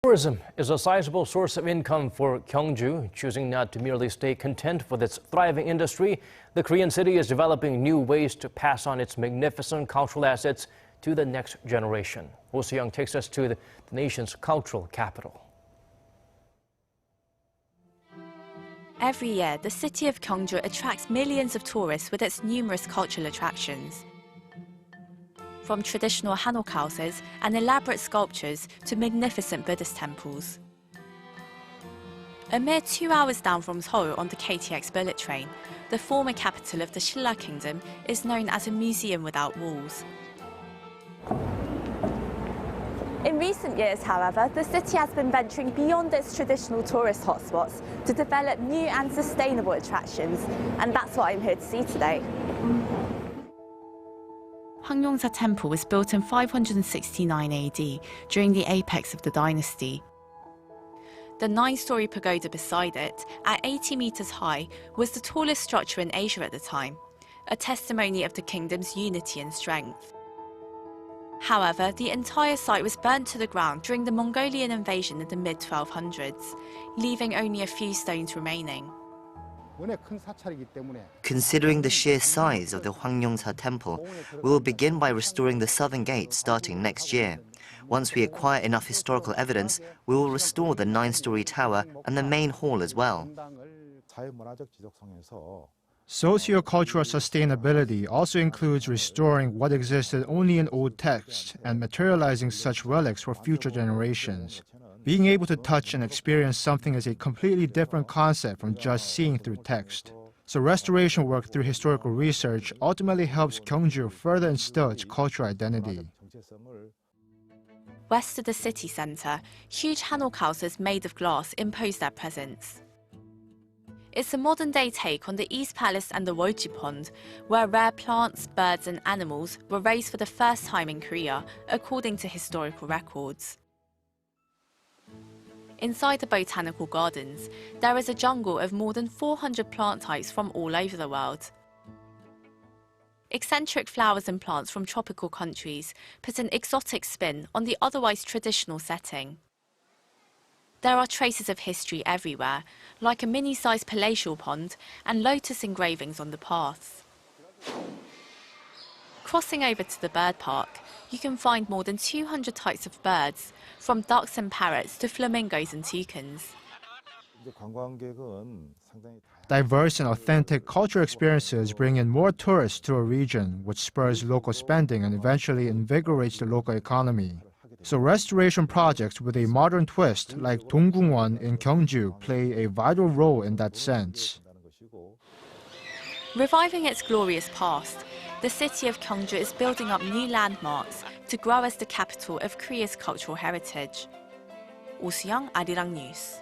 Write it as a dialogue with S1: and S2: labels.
S1: Tourism is a sizable source of income for Gyeongju. Choosing not to merely stay content with its thriving industry, the Korean city is developing new ways to pass on its magnificent cultural assets to the next generation. Soo-young takes us to the nation's cultural capital.
S2: Every year, the city of Gyeongju attracts millions of tourists with its numerous cultural attractions. From traditional hanok houses and elaborate sculptures to magnificent Buddhist temples. A mere 2 hours down from Seoul on the KTX bullet train, the former capital of the Silla Kingdom is known as a museum without walls. In recent years, however, the city has been venturing beyond its traditional tourist hotspots to develop new and sustainable attractions, and that's what I'm here to see today. Hwangnyongsa Temple was built in 569 AD, during the apex of the dynasty. The 9-story pagoda beside it, at 80 meters high, was the tallest structure in Asia at the time, a testimony of the kingdom's unity and strength. However, the entire site was burnt to the ground during the Mongolian invasion in the mid-1200s, leaving only a few stones remaining.
S3: Considering the sheer size of the Hwangnyongsa Temple, we will begin by restoring the southern gate starting next year. Once we acquire enough historical evidence, we will restore the 9-story tower and the main hall as well.
S4: Sociocultural sustainability also includes restoring what existed only in old texts and materializing such relics for future generations. Being able to touch and experience something is a completely different concept from just seeing through text. So restoration work through historical research ultimately helps Gyeongju further instill its cultural identity.
S2: West of the city centre, huge hanok houses made of glass impose their presence. It's a modern-day take on the East Palace and the Gyeongju Pond, where rare plants, birds and animals were raised for the first time in Korea, according to historical records. Inside the botanical gardens, there is a jungle of more than 400 plant types from all over the world. Eccentric flowers and plants from tropical countries put an exotic spin on the otherwise traditional setting. There are traces of history everywhere, like a mini-sized palatial pond and lotus engravings on the paths. Crossing over to the bird park, you can find more than 200 types of birds, from ducks and parrots to flamingos and toucans.
S4: Diverse and authentic cultural experiences bring in more tourists to a region, which spurs local spending and eventually invigorates the local economy. So restoration projects with a modern twist, like Donggungwon in Gyeongju, play a vital role in that sense.
S2: Reviving its glorious past, the city of Gyeongju is building up new landmarks to grow as the capital of Korea's cultural heritage. Soo-young, Arirang News.